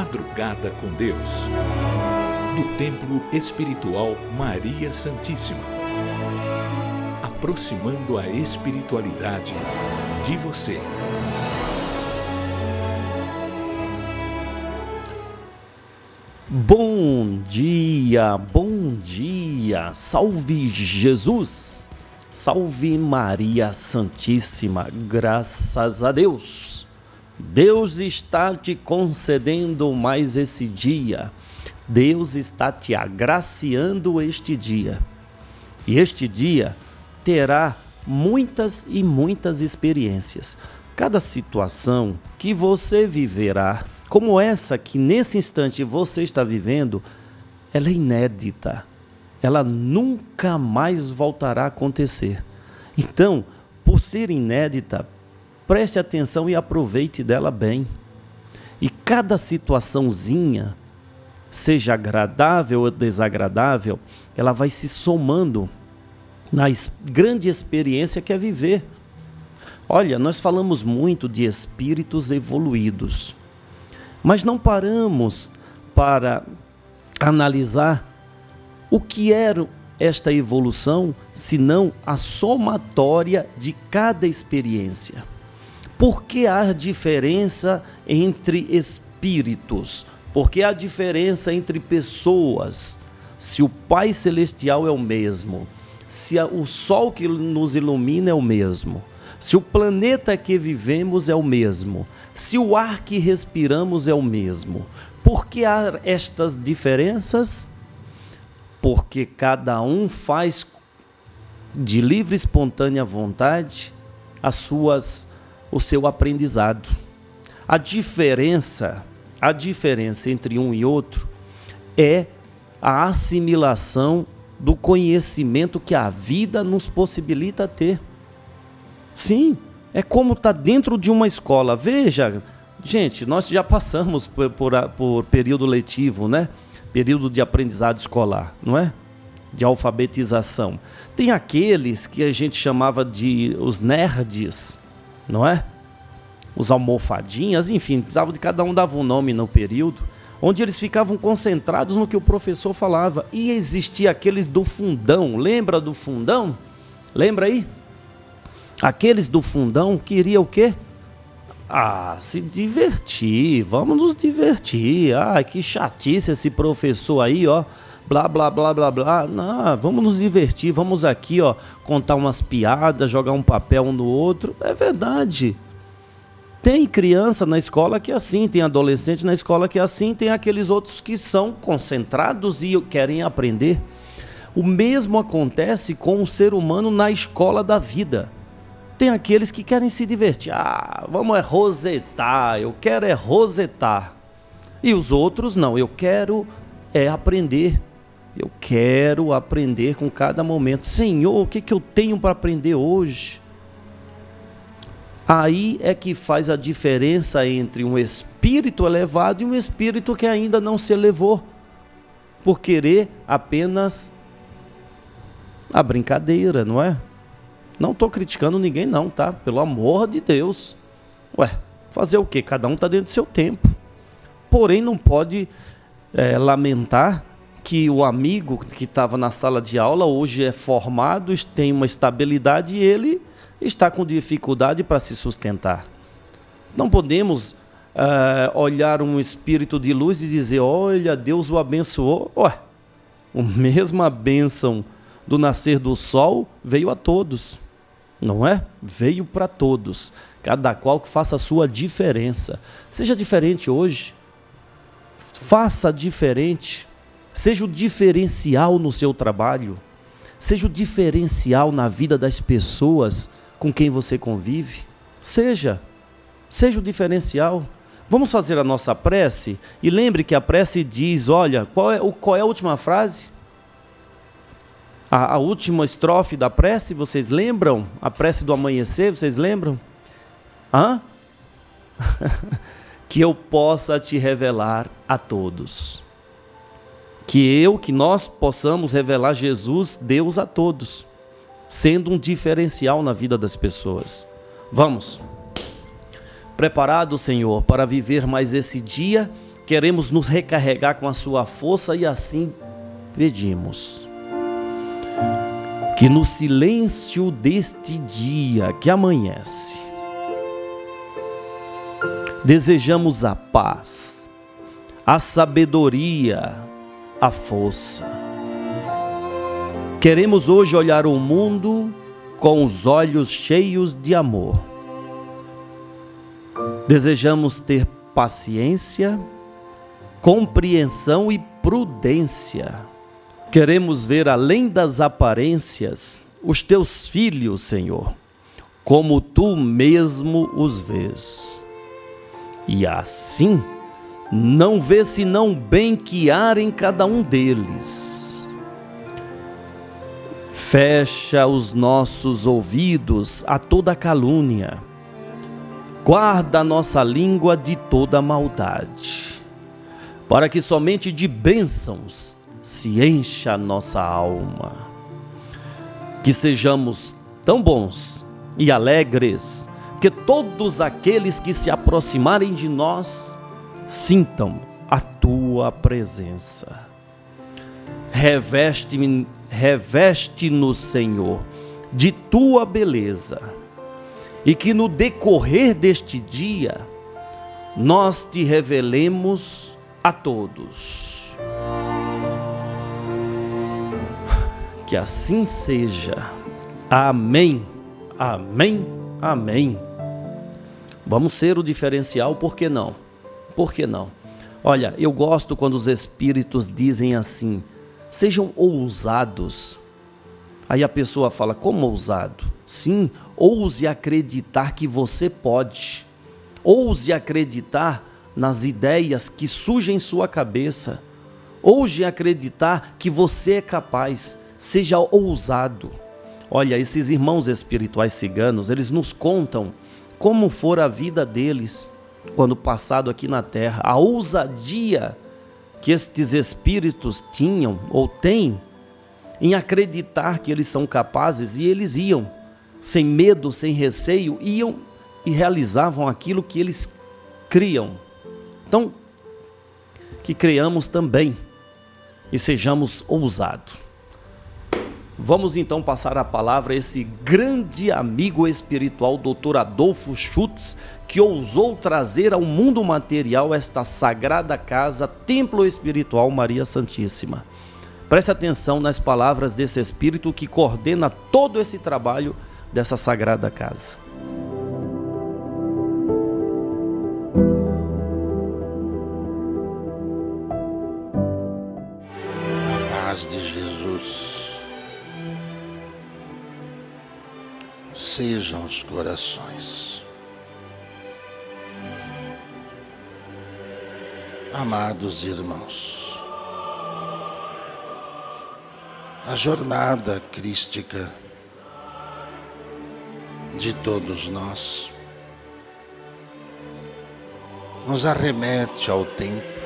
Madrugada com Deus, do Templo Espiritual Maria Santíssima, aproximando a espiritualidade de você. Bom dia, salve Jesus, salve Maria Santíssima, graças a Deus. Deus está te concedendo mais esse dia, Deus está te agraciando este dia, e este dia terá muitas e muitas experiências. Cada situação que você viverá, como essa que nesse instante você está vivendo, ela é inédita, ela nunca mais voltará a acontecer. Então, por ser inédita, preste atenção e aproveite dela bem. E cada situaçãozinha, seja agradável ou desagradável, ela vai se somando na grande experiência que é viver. Olha, nós falamos muito de espíritos evoluídos, mas não paramos para analisar o que era esta evolução, senão a somatória de cada experiência. Por que há diferença entre espíritos? Por que há diferença entre pessoas? Se o Pai Celestial é o mesmo, se o Sol que nos ilumina é o mesmo, se o planeta que vivemos é o mesmo, se o ar que respiramos é o mesmo, por que há estas diferenças? Porque cada um faz de livre e espontânea vontade o seu aprendizado. A diferença entre um e outro é a assimilação do conhecimento que a vida nos possibilita ter. Sim, é como estar dentro de uma escola. Veja, gente, nós já passamos por período letivo, né? Período de aprendizado escolar, não é? De alfabetização. Tem aqueles que a gente chamava de os nerds, não é? Os almofadinhas, enfim, precisava de cada um dava um nome no período, onde eles ficavam concentrados no que o professor falava. E existia aqueles do fundão, lembra do fundão? Lembra aí? Aqueles do fundão queriam o quê? Se divertir, vamos nos divertir. Que chatice esse professor aí, ó. Blá, blá, blá, blá, blá. Não, vamos nos divertir, vamos aqui, ó, contar umas piadas, jogar um papel um no outro. É verdade. Tem criança na escola que é assim, tem adolescente na escola que é assim, tem aqueles outros que são concentrados e querem aprender. O mesmo acontece com o ser humano na escola da vida. Tem aqueles que querem se divertir. Vamos rosetar, eu quero rosetar. E os outros não, eu quero aprender. Eu quero aprender com cada momento. Senhor, o que eu tenho para aprender hoje? Aí é que faz a diferença entre um espírito elevado e um espírito que ainda não se elevou, por querer apenas a brincadeira, não é? Não estou criticando ninguém não, tá? Pelo amor de Deus. Fazer o quê? Cada um está dentro do seu tempo. Porém, não pode lamentar que o amigo que estava na sala de aula hoje é formado, tem uma estabilidade e ele está com dificuldade para se sustentar. Não podemos olhar um espírito de luz e dizer, olha, Deus o abençoou. A mesma bênção do nascer do sol veio a todos, não é? Veio para todos, cada qual que faça a sua diferença. Seja diferente hoje, faça diferente, seja o diferencial no seu trabalho, seja o diferencial na vida das pessoas com quem você convive. Seja o diferencial. Vamos fazer a nossa prece e lembre que a prece diz, olha, qual é a última frase? A última estrofe da prece, vocês lembram? A prece do amanhecer, vocês lembram? Que eu possa te revelar a todos. Que nós possamos revelar Jesus, Deus a todos, sendo um diferencial na vida das pessoas. Vamos. Preparado, Senhor, para viver mais esse dia queremos nos recarregar com a sua força e assim pedimos que no silêncio deste dia que amanhece, desejamos a paz, a sabedoria, a força. Queremos hoje olhar o mundo com os olhos cheios de amor. Desejamos ter paciência, compreensão e prudência. Queremos ver além das aparências os teus filhos, Senhor, como tu mesmo os vês. E assim, não vê senão o bem que há em cada um deles. Fecha os nossos ouvidos a toda calúnia. Guarda a nossa língua de toda maldade, para que somente de bênçãos se encha a nossa alma. Que sejamos tão bons e alegres, que todos aqueles que se aproximarem de nós sintam a tua presença. Reveste-nos, Senhor, de tua beleza, e que no decorrer deste dia nós te revelemos a todos. Que assim seja. Amém, amém, amém. Vamos ser o diferencial, por que não? Por que não? Olha, eu gosto quando os Espíritos dizem assim: sejam ousados. Aí a pessoa fala, como ousado? Sim, ouse acreditar que você pode. Ouse acreditar nas ideias que surgem em sua cabeça. Ouse acreditar que você é capaz. Seja ousado. Olha, esses irmãos espirituais ciganos, eles nos contam como for a vida deles quando passado aqui na terra. A ousadia que estes espíritos tinham ou têm em acreditar que eles são capazes, e eles iam, sem medo, sem receio, iam e realizavam aquilo que eles criam. Então, que creiamos também e sejamos ousados. Vamos então passar a palavra a esse grande amigo espiritual, Dr. Adolfo Schutz, que ousou trazer ao mundo material esta sagrada casa, templo espiritual Maria Santíssima. Preste atenção nas palavras desse espírito que coordena todo esse trabalho dessa sagrada casa. A paz de Jesus sejam os corações. Amados irmãos, a jornada crística de todos nós nos arremete ao tempo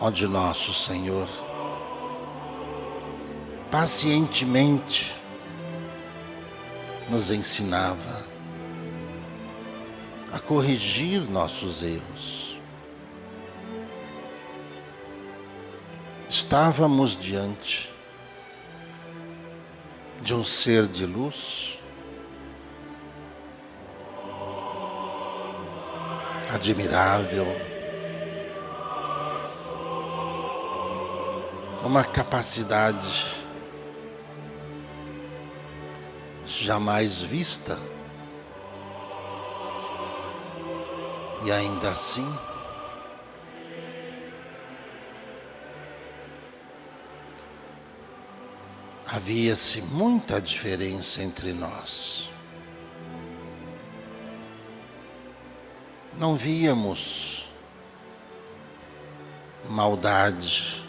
onde nosso Senhor pacientemente nos ensinava a corrigir nossos erros. Estávamos diante de um ser de luz, admirável, com uma capacidade jamais vista, e ainda assim havia-se muita diferença entre nós. Não víamos maldade,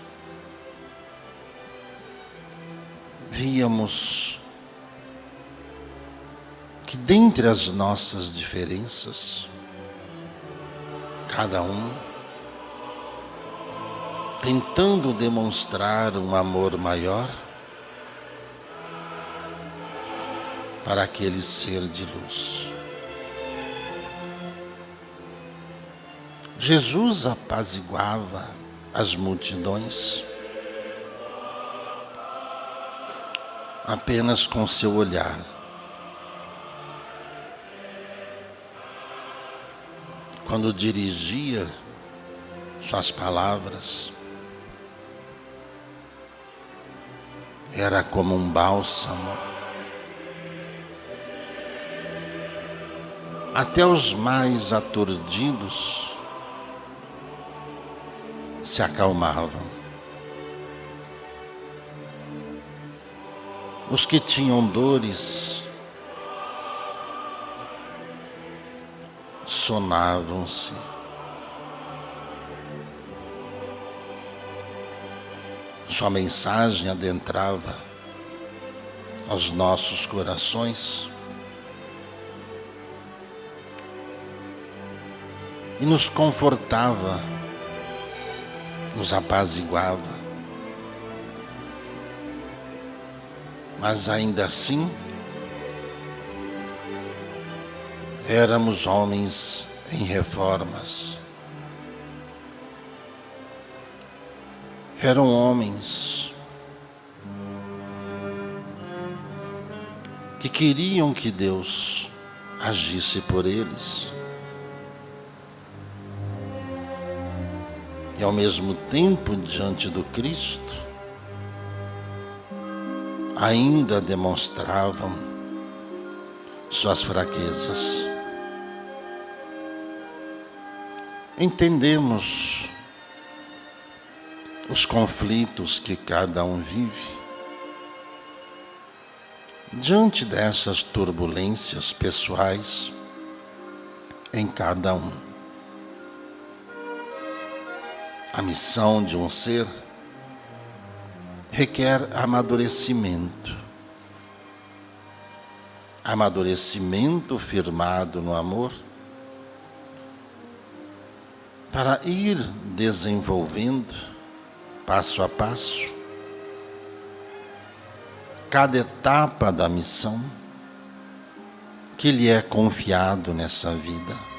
víamos que dentre as nossas diferenças, cada um tentando demonstrar um amor maior para aquele ser de luz. Jesus apaziguava as multidões apenas com seu olhar. Quando dirigia suas palavras, era como um bálsamo. Até os mais aturdidos se acalmavam. Os que tinham dores sonavam-se. Sua mensagem adentrava aos nossos corações e nos confortava, nos apaziguava. Mas ainda assim, éramos homens em reformas. Eram homens que queriam que Deus agisse por eles e ao mesmo tempo diante do Cristo ainda demonstravam suas fraquezas. Entendemos os conflitos que cada um vive. Diante dessas turbulências pessoais em cada um, a missão de um ser requer amadurecimento. Amadurecimento firmado no amor, para ir desenvolvendo, passo a passo, cada etapa da missão que lhe é confiado nessa vida.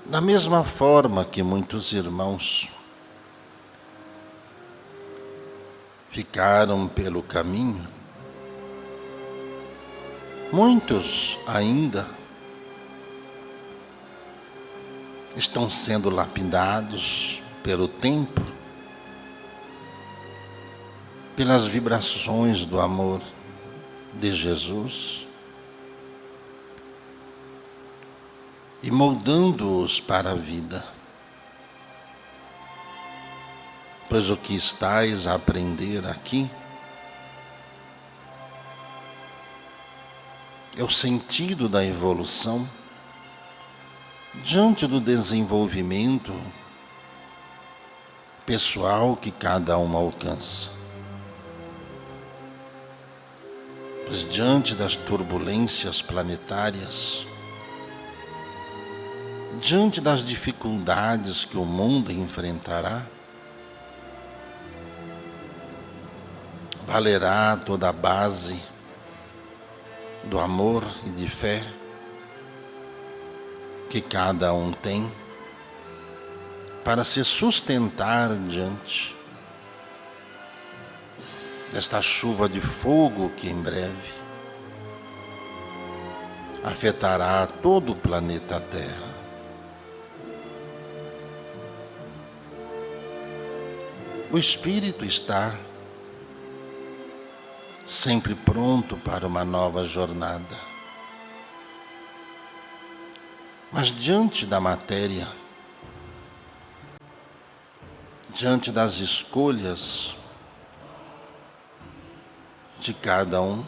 Da mesma forma que muitos irmãos ficaram pelo caminho, muitos ainda estão sendo lapidados pelo tempo, pelas vibrações do amor de Jesus e moldando-os para a vida. Pois o que estais a aprender aqui é o sentido da evolução diante do desenvolvimento pessoal que cada um alcança. Pois diante das turbulências planetárias, diante das dificuldades que o mundo enfrentará, valerá toda a base do amor e de fé que cada um tem para se sustentar diante desta chuva de fogo que em breve afetará todo o planeta Terra. O Espírito está sempre pronto para uma nova jornada. Mas diante da matéria, diante das escolhas de cada um,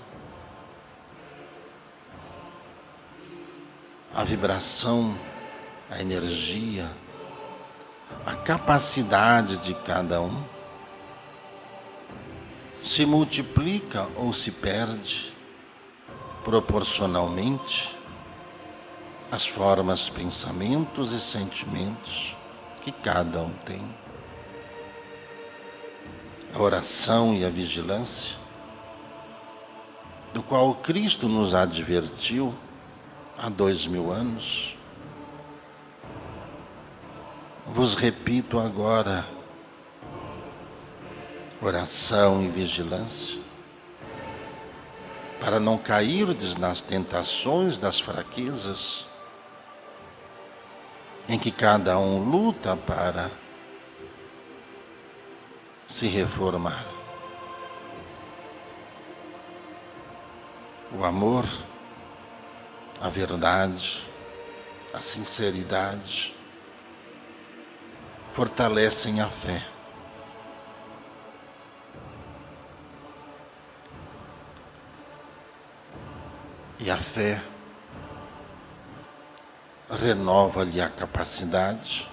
a vibração, a energia, a capacidade de cada um se multiplica ou se perde proporcionalmente às formas, pensamentos e sentimentos que cada um tem. A oração e a vigilância, do qual Cristo nos advertiu há 2000 anos. Vos repito agora, oração e vigilância, para não cairdes nas tentações das fraquezas, em que cada um luta para se reformar. O amor, a verdade, a sinceridade fortalecem a fé. E a fé renova-lhe a capacidade,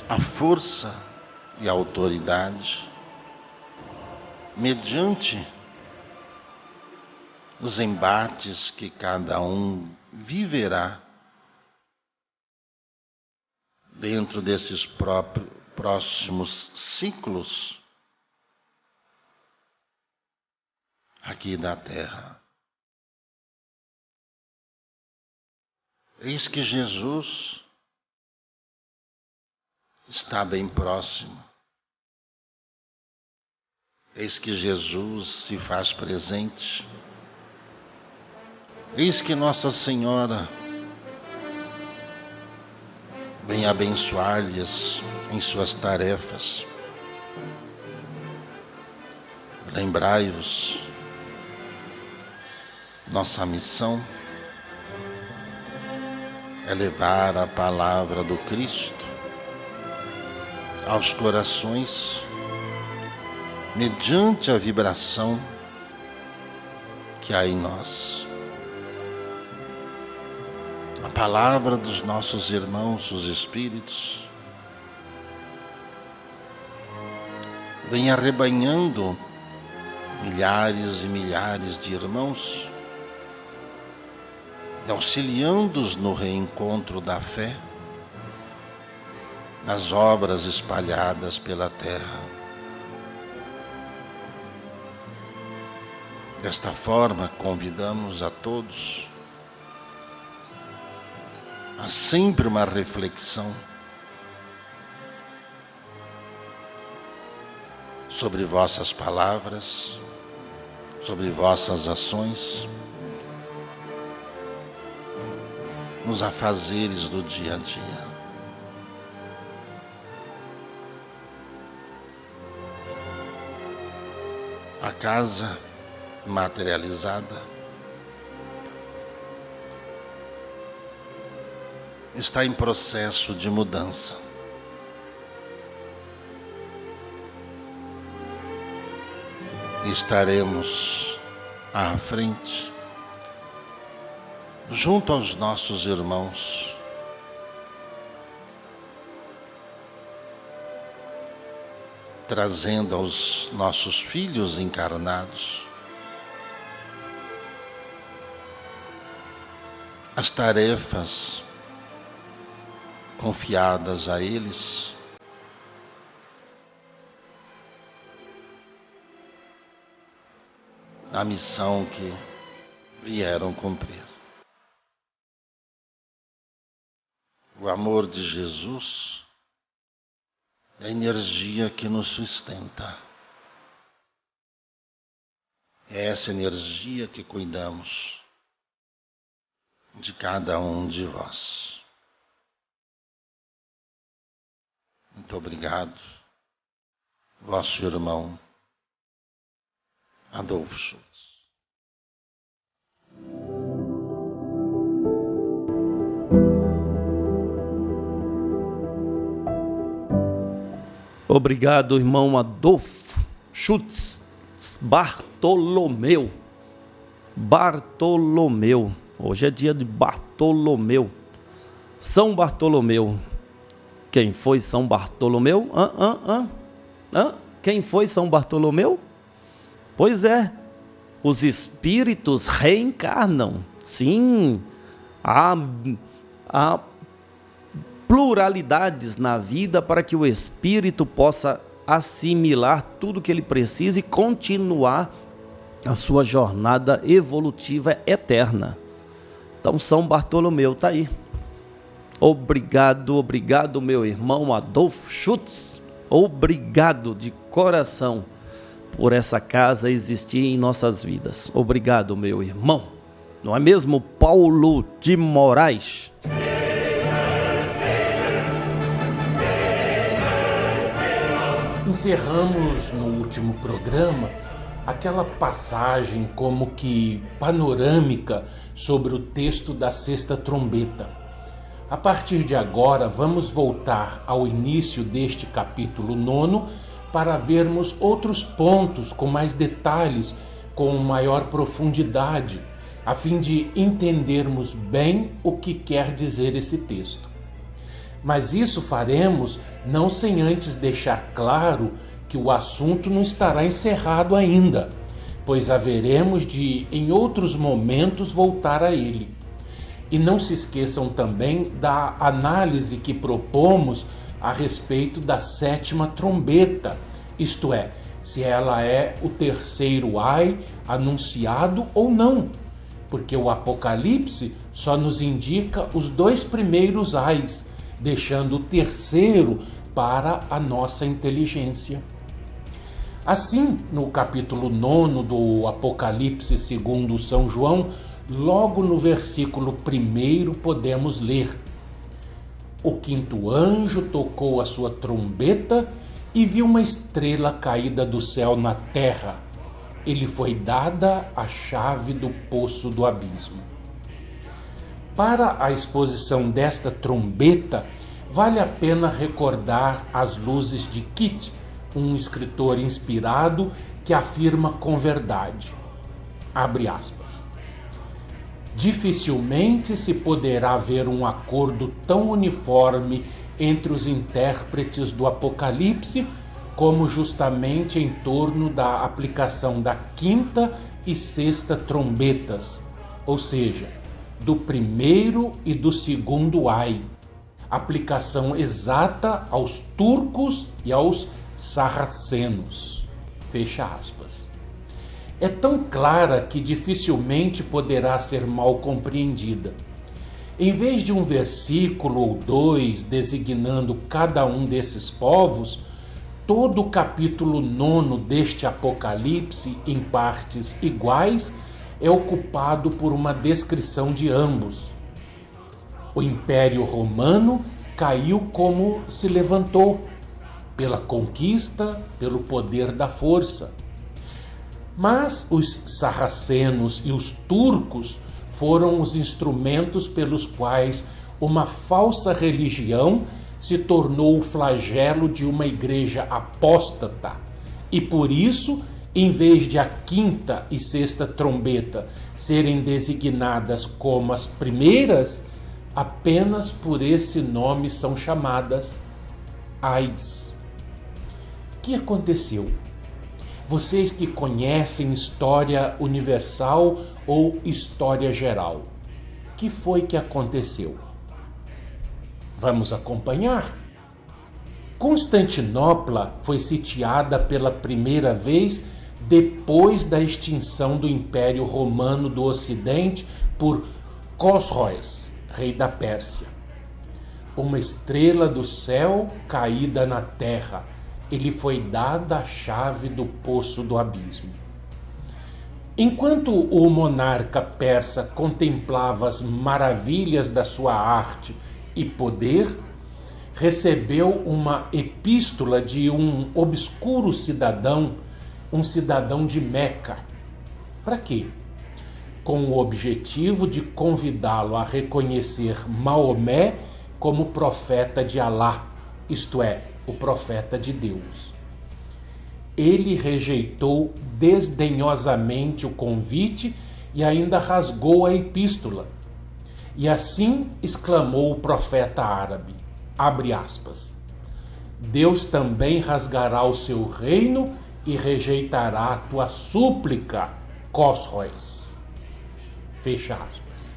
a força e a autoridade, mediante os embates que cada um viverá dentro desses próximos ciclos aqui da Terra. Eis que Jesus está bem próximo. Eis que Jesus se faz presente. Eis que Nossa Senhora vem abençoar-lhes em suas tarefas. Lembrai-vos, nossa missão é levar a palavra do Cristo aos corações mediante a vibração que há em nós. A palavra dos nossos irmãos, os Espíritos, vem arrebanhando milhares e milhares de irmãos, auxiliando-os no reencontro da fé, nas obras espalhadas pela terra. Desta forma, convidamos a todos a sempre uma reflexão sobre vossas palavras, sobre vossas ações, nos afazeres do dia a dia. A casa materializada está em processo de mudança. Estaremos à frente, junto aos nossos irmãos, trazendo aos nossos filhos encarnados as tarefas confiadas a eles, a missão que vieram cumprir. O amor de Jesus é a energia que nos sustenta. É essa energia que cuidamos de cada um de vós. Muito obrigado, vosso irmão Adolfo Schultz. Obrigado, irmão Adolfo Schultz Bartolomeu. Hoje é dia de Bartolomeu. São Bartolomeu. Quem foi São Bartolomeu? Quem foi São Bartolomeu? Pois é, os espíritos reencarnam. Sim, há pluralidades na vida para que o espírito possa assimilar tudo que ele precisa e continuar a sua jornada evolutiva eterna. Então São Bartolomeu está aí. Obrigado, meu irmão Adolfo Schutz. Obrigado de coração por essa casa existir em nossas vidas. Obrigado, meu irmão. Não é mesmo, Paulo de Moraes? Encerramos no último programa aquela passagem como que panorâmica sobre o texto da sexta trombeta. A partir de agora, vamos voltar ao início deste capítulo 9 para vermos outros pontos com mais detalhes, com maior profundidade, a fim de entendermos bem o que quer dizer esse texto. Mas isso faremos não sem antes deixar claro que o assunto não estará encerrado ainda, pois haveremos de, em outros momentos, voltar a ele. E não se esqueçam também da análise que propomos a respeito da sétima trombeta, isto é, se ela é o terceiro ai anunciado ou não, porque o Apocalipse só nos indica os 2 primeiros ais, deixando o terceiro para a nossa inteligência. Assim, no capítulo 9 do Apocalipse segundo São João, logo no versículo 1 podemos ler: O 5º anjo tocou a sua trombeta e viu uma estrela caída do céu na terra. Ele foi dada a chave do poço do abismo. Para a exposição desta trombeta, vale a pena recordar as luzes de Keats, um escritor inspirado que afirma com verdade, abre aspas, dificilmente se poderá ver um acordo tão uniforme entre os intérpretes do Apocalipse como justamente em torno da aplicação da 5ª e 6ª trombetas, ou seja, do 1º e do 2º ai, aplicação exata aos turcos e aos sarracenos. Fecha aspas. É tão clara que dificilmente poderá ser mal compreendida. Em vez de um versículo ou 2 designando cada um desses povos, todo o capítulo 9 deste Apocalipse, em partes iguais, é ocupado por uma descrição de ambos. O Império Romano caiu como se levantou, pela conquista, pelo poder da força. Mas os sarracenos e os turcos foram os instrumentos pelos quais uma falsa religião se tornou o flagelo de uma igreja apóstata. E por isso, em vez de a 5ª e 6ª trombeta serem designadas como as primeiras, apenas por esse nome são chamadas ais. O que aconteceu? Vocês que conhecem história universal ou história geral, o que foi que aconteceu? Vamos acompanhar? Constantinopla foi sitiada pela primeira vez depois da extinção do Império Romano do Ocidente por Cosroes, rei da Pérsia. Uma estrela do céu caída na terra. Ele foi dada a chave do poço do abismo. Enquanto o monarca persa contemplava as maravilhas da sua arte e poder, recebeu uma epístola de um obscuro cidadão, um cidadão de Meca. Para quê? Com o objetivo de convidá-lo a reconhecer Maomé como profeta de Alá, isto é, o profeta de Deus. Ele rejeitou desdenhosamente o convite e ainda rasgou a epístola. E assim exclamou o profeta árabe, abre aspas, Deus também rasgará o seu reino e rejeitará a tua súplica, Cosroes. Fecha aspas.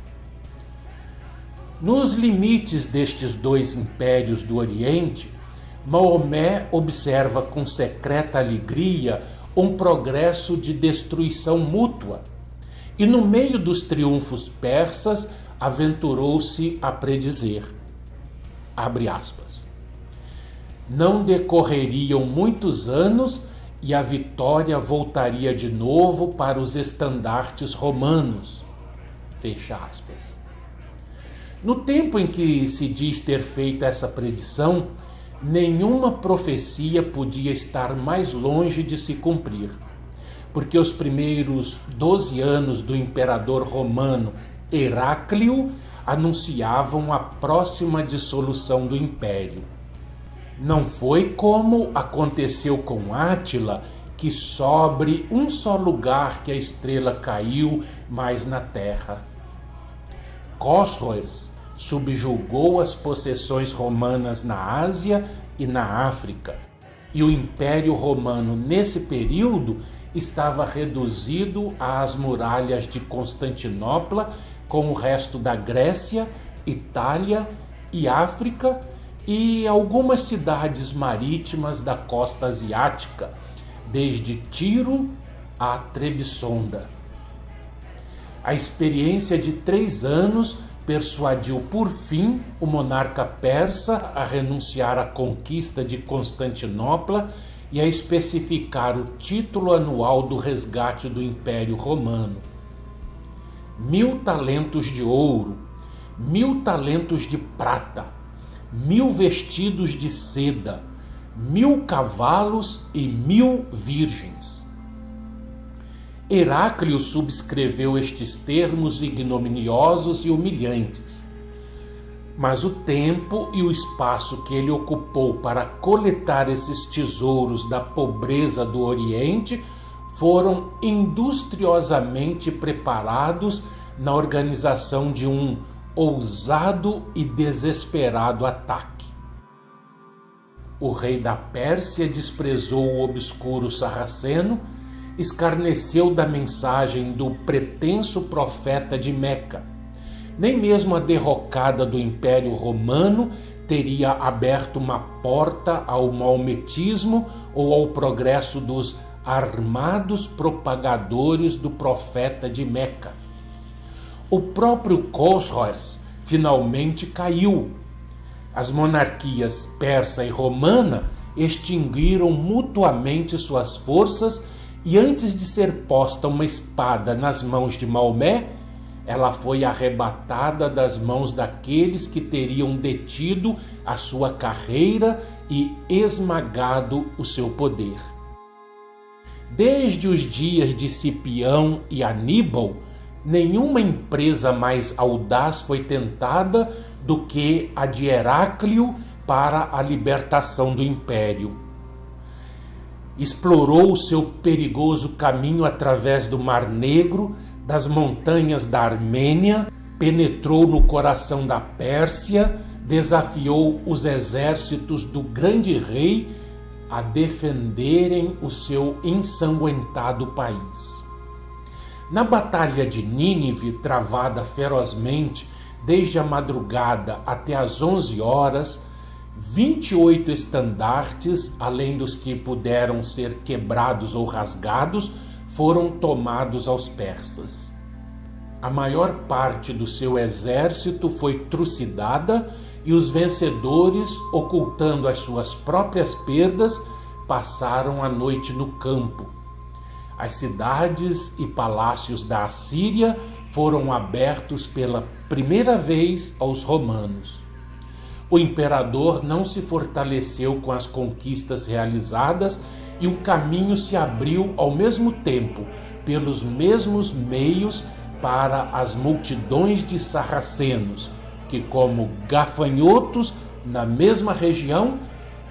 Nos limites destes 2 impérios do Oriente, Maomé observa com secreta alegria um progresso de destruição mútua. E no meio dos triunfos persas, aventurou-se a predizer, abre aspas, não decorreriam muitos anos e a vitória voltaria de novo para os estandartes romanos, fecha aspas. No tempo em que se diz ter feito essa predição, nenhuma profecia podia estar mais longe de se cumprir, porque os primeiros 12 anos do imperador romano Heráclio anunciavam a próxima dissolução do império. Não foi como aconteceu com Átila, que sobre um só lugar que a estrela caiu, mais na terra. Cósroes subjugou as possessões romanas na Ásia e na África, e o Império Romano, nesse período, estava reduzido às muralhas de Constantinopla, com o resto da Grécia, Itália e África, e algumas cidades marítimas da costa asiática, desde Tiro a Trebisonda. A experiência de 3 anos persuadiu por fim o monarca persa a renunciar à conquista de Constantinopla e a especificar o título anual do resgate do Império Romano. 1000 talentos de ouro, 1000 talentos de prata, 1000 vestidos de seda, 1000 cavalos e 1000 virgens. Heráclio subscreveu estes termos ignominiosos e humilhantes, mas o tempo e o espaço que ele ocupou para coletar esses tesouros da pobreza do Oriente foram industriosamente preparados na organização de um ousado e desesperado ataque. O rei da Pérsia desprezou o obscuro sarraceno, escarneceu da mensagem do pretenso profeta de Meca. Nem mesmo a derrocada do Império Romano teria aberto uma porta ao maometismo ou ao progresso dos armados propagadores do profeta de Meca. O próprio Cósroes finalmente caiu. As monarquias persa e romana extinguiram mutuamente suas forças e antes de ser posta uma espada nas mãos de Maomé, ela foi arrebatada das mãos daqueles que teriam detido a sua carreira e esmagado o seu poder. Desde os dias de Cipião e Aníbal, nenhuma empresa mais audaz foi tentada do que a de Heráclio para a libertação do império. Explorou o seu perigoso caminho através do Mar Negro, das montanhas da Armênia, penetrou no coração da Pérsia, desafiou os exércitos do grande rei a defenderem o seu ensanguentado país. Na batalha de Nínive, travada ferozmente desde a madrugada até as 11 horas, 28 estandartes, além dos que puderam ser quebrados ou rasgados, foram tomados aos persas. A maior parte do seu exército foi trucidada e os vencedores, ocultando as suas próprias perdas, passaram a noite no campo. As cidades e palácios da Assíria foram abertos pela primeira vez aos romanos. O imperador não se fortaleceu com as conquistas realizadas e um caminho se abriu ao mesmo tempo, pelos mesmos meios, para as multidões de sarracenos, que, como gafanhotos na mesma região,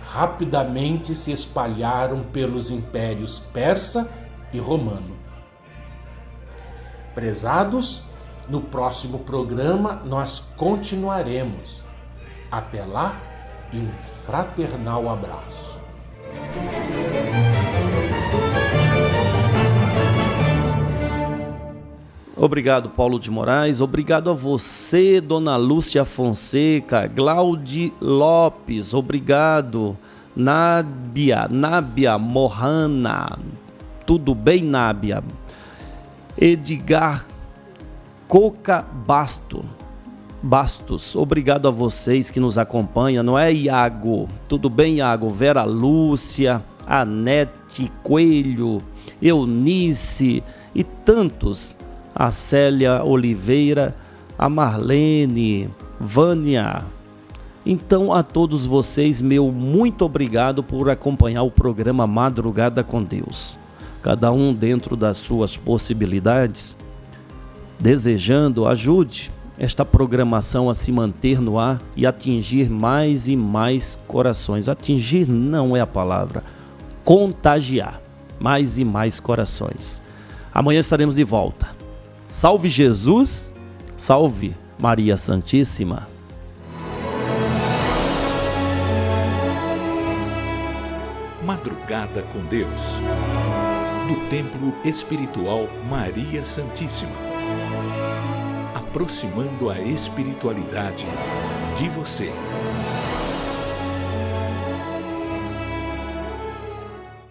rapidamente se espalharam pelos impérios persa e romano. Prezados, no próximo programa nós continuaremos. Até lá e um fraternal abraço. Obrigado, Paulo de Moraes. Obrigado a você, Dona Lúcia Fonseca, Glaudi Lopes. Obrigado, Nábia Mohana. Tudo bem, Nábia? Edgar Coca Basto. Bastos. Obrigado a vocês que nos acompanham, não é, Iago? Tudo bem, Iago? Vera Lúcia, Anete Coelho, Eunice e tantos. A Célia Oliveira, a Marlene, Vânia. Então, a todos vocês, meu muito obrigado por acompanhar o programa Madrugada com Deus. Cada um dentro das suas possibilidades. Desejando, ajude esta programação a se manter no ar e atingir mais e mais corações. Atingir não é a palavra, contagiar mais e mais corações. Amanhã estaremos de volta. Salve Jesus, salve Maria Santíssima. Madrugada com Deus, do Templo Espiritual Maria Santíssima, aproximando a espiritualidade de você.